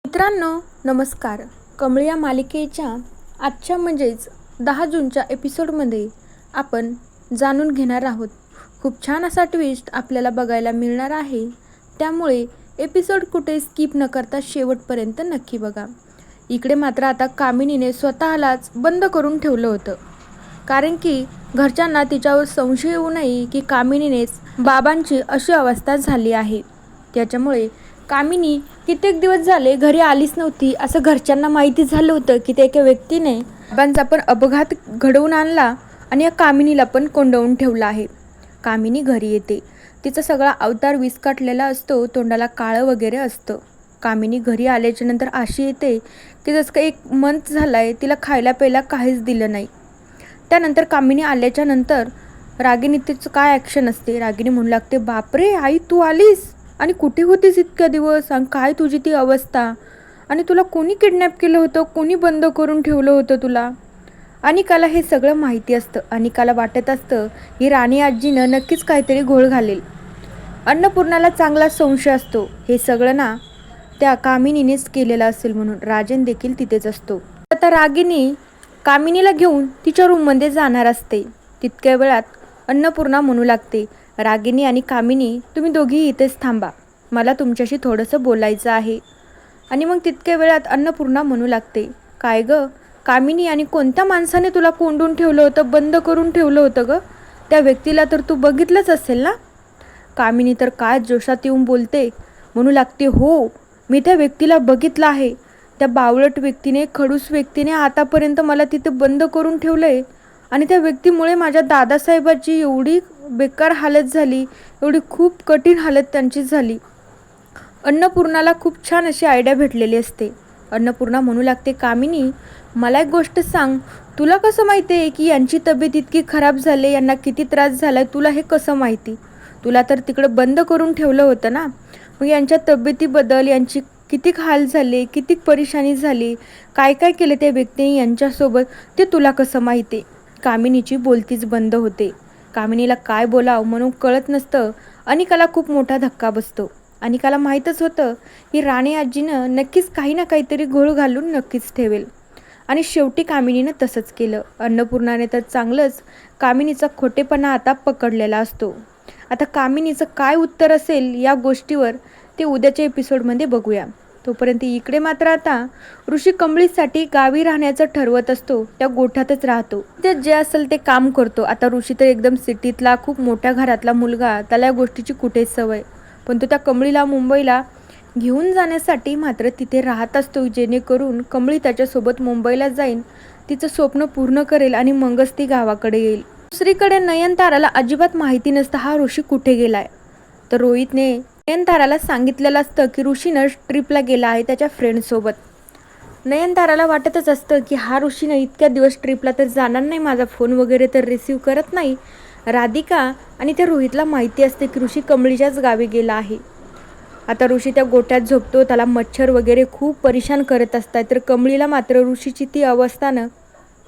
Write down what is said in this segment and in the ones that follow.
मित्रांनो नमस्कार. कमळ या मालिकेच्या आजच्या म्हणजेच 10 जूनच्या एपिसोडमध्ये आपण जाणून घेणार आहोत. खूप छान असा ट्विस्ट आपल्याला बघायला मिळणार आहे, त्यामुळे एपिसोड कुठे स्किप न करता शेवटपर्यंत नक्की बघा. इकडे मात्र आता कामिनीने स्वतःलाच बंद करून ठेवलं होतं, कारण की घरच्यांना तिच्यावर संशय येऊ नये की कामिनीनेच बाबांची अशी अवस्था झाली आहे. त्याच्यामुळे कामिनी कित्येक दिवस झाले घरी आलीच नव्हती असं घरच्यांना माहिती झालं होतं की त्या एका व्यक्तीने बाबांचा पण अपघात घडवून आणला आणि या कामिनीला पण कोंडवून ठेवलं आहे. कामिनी घरी येते, तिचा सगळा अवतार विस्कटलेला असतो, तोंडाला काळं वगैरे असतं. कामिनी घरी आल्याच्या नंतर अशी येते की जसं काही 1 मंथ झालाय तिला खायला प्यायला काहीच दिलं नाही. त्यानंतर कामिनी आल्याच्या नंतर रागिनी तिचं काय ॲक्शन असते. रागिनी म्हणू लागते, बापरे आई तू आलीस आणि कुठे होतीस इतक्या दिवस, आणि काय तुझी ती अवस्था, आणि तुला कोणी किडनॅप केलं होतं, कोणी बंद करून ठेवलं होतं तुला. अनिकाला हे सगळं माहिती असतं. अनिकाला वाटत असतं ही राणी आजीनं नक्कीच काहीतरी घोळ घालेल. अन्नपूर्णाला चांगला संशय असतो हे सगळं ना त्या कामिनीनेच केलेलं असेल म्हणून. राजन देखील तिथेच असतो. आता रागिनी कामिनीला घेऊन तिच्या रूममध्ये जाणार असते. तितक्या वेळात अन्नपूर्णा म्हणू लागते, रागिनी आणि कामिनी तुम्ही दोघी इथेच थांबा, मला तुमच्याशी थोडंसं बोलायचं आहे. आणि मग तितक्या वेळात अन्नपूर्णा म्हणू लागते, काय गं कामिनी, आणि कोणत्या माणसाने तुला कोंडून ठेवलं होतं, बंद करून ठेवलं होतं गं? त्या व्यक्तीला तर तू बघितलंच असेल ना? कामिनी तर काय जोशात येऊन बोलते, म्हणू लागते, हो मी त्या व्यक्तीला बघितलं आहे. त्या बावळट व्यक्तीने, खडूस व्यक्तीने आतापर्यंत मला तिथे बंद करून ठेवलं आहे, आणि त्या व्यक्तीमुळे माझ्या दादासाहेबाची एवढी बेकार हालत झाली, एवढी खूप कठीण हालत त्यांची झाली. अन्नपूर्णाला खूप छान अशी आयडिया भेटलेली असते. अन्नपूर्णा म्हणू लागते, कामिनी मला एक गोष्ट सांग, तुला कसं माहिती आहे की यांची तब्येत इतकी खराब झाली, यांना किती त्रास झाला, तुला हे कसं माहिती? तुला तर तिकडं बंद करून ठेवलं होतं ना. मग यांच्या तब्येतीबद्दल, यांची किती हाल झाले, किती परेशानी झाली, काय काय केलं त्या व्यक्तीने यांच्यासोबत, ते तुला कसं माहिती? कामिनीची बोलतीच बंद होते. कामिनीला काय बोलावं म्हणून कळत नसतं. अनिकाला खूप मोठा धक्का बसतो. अनिकाला माहीतच होतं की राणी आजीनं नक्कीच काही ना काहीतरी घोळ घालून नक्कीच ठेवेल, आणि शेवटी कामिनीनं तसंच केलं. अन्नपूर्णाने तर चांगलंच कामिनीचा खोटेपणा आता पकडलेला असतो. आता कामिनीचं काय उत्तर असेल या गोष्टीवर ते उद्याच्या एपिसोडमध्ये बघूया. तोपर्यंत इकडे मात्र आता ऋषी कमळीसाठी गावी राहण्याचं ठरवत असतो. त्या गोठ्यातच राहतो, ते जे असेल ते काम करतो. आता ऋषी तर एकदम सिटीतला खूप मोठ्या घरातला मुलगा, त्याला या गोष्टीची कुठेच सवय, पण तो त्या कमळीला मुंबईला घेऊन जाण्यासाठी मात्र तिथे राहत असतो, जेणेकरून कमळी त्याच्यासोबत मुंबईला जाईन, तिचं स्वप्न पूर्ण करेल आणि मगच ती गावाकडे येईल. दुसरीकडे नयनताराला अजिबात माहिती नसतं हा ऋषी कुठे गेलाय. तर रोहितने नयनताराला सांगितलेलं असतं की ऋषीनं ट्रिपला गेला आहे त्याच्या फ्रेंडसोबत. नयनताराला वाटतच असतं की हा ऋषीनं इतक्या दिवस ट्रिपला तर जाणार नाही, माझा फोन वगैरे तर रिसीव करत नाही. राधिका आणि त्या रोहितला माहिती असते की ऋषी कमळीच्याच गावी गेला आहे. आता ऋषी त्या गोठ्यात झोपतो, त्याला मच्छर वगैरे खूप परेशान करत असतात. तर कमळीला मात्र ऋषीची ती अवस्थानं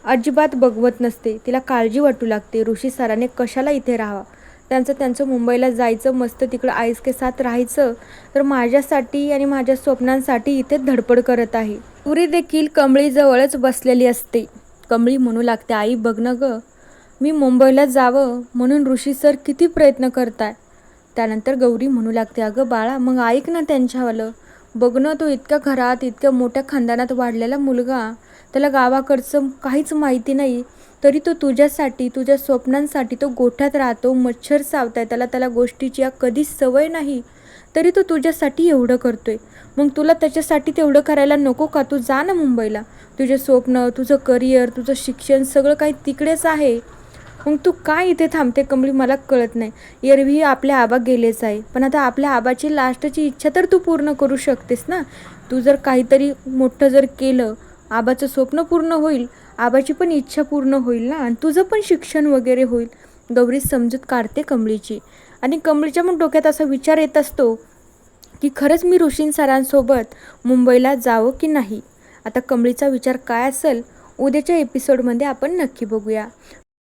अजिबात बघवत नसते, तिला काळजी वाटू लागते. ऋषी सराने कशाला इथे राहावं, त्यांचं मुंबईला जायचं, मस्त तिकडं आईस के साथ राहायचं, तर माझ्यासाठी आणि माझ्या स्वप्नांसाठी इथे धडपड करत आहे. पुरी देखील कमळीजवळच बसलेली असते. कमळी म्हणू लागते, आई बघ ना गं, मी मुंबईला जावं म्हणून ऋषी सर किती प्रयत्न करताय. त्यानंतर गौरी म्हणू लागते, अगं बाळा मग ऐक ना त्यांच्यावालं, बघ ना तो इतक्या घरात, इतक्या मोठ्या खानदानात वाढलेला मुलगा, त्याला गावाकडचं काहीच माहिती नाही, तरी तो तुझ्यासाठी, तुझ्या स्वप्नांसाठी तो गोठ्यात राहतो, मच्छर चावताय त्याला गोष्टीची कधीच सवय नाही, तरी तो तुझ्यासाठी एवढं करतोय. मग तुला त्याच्यासाठी तेवढं करायला नको का? तू जा ना मुंबईला, तुझे स्वप्न, तुझं करिअर, तुझं शिक्षण सगळं काही तिकडेच आहे, मग तू काय इथे थांबते? कमळी मला कळत नाही. एरवी आपले आबा गेलेच आहे, पण आता आपल्या आबाची लास्टची इच्छा तर तू पूर्ण करू शकतेस ना. तू जर काहीतरी मोठं जर केलं, आबाचं स्वप्न पूर्ण होईल, आबाची पण इच्छा पूर्ण होईल ना, आणि तुझं पण शिक्षण वगैरे होईल. गौरी समजूत काढते कमळीची, आणि कमळीच्या पण डोक्यात असा विचार येत असतो की खरंच मी ऋषी सरांसोबत मुंबईला जावं की नाही. आता कमळीचा विचार काय असेल उद्याच्या एपिसोडमध्ये आपण नक्की बघूया.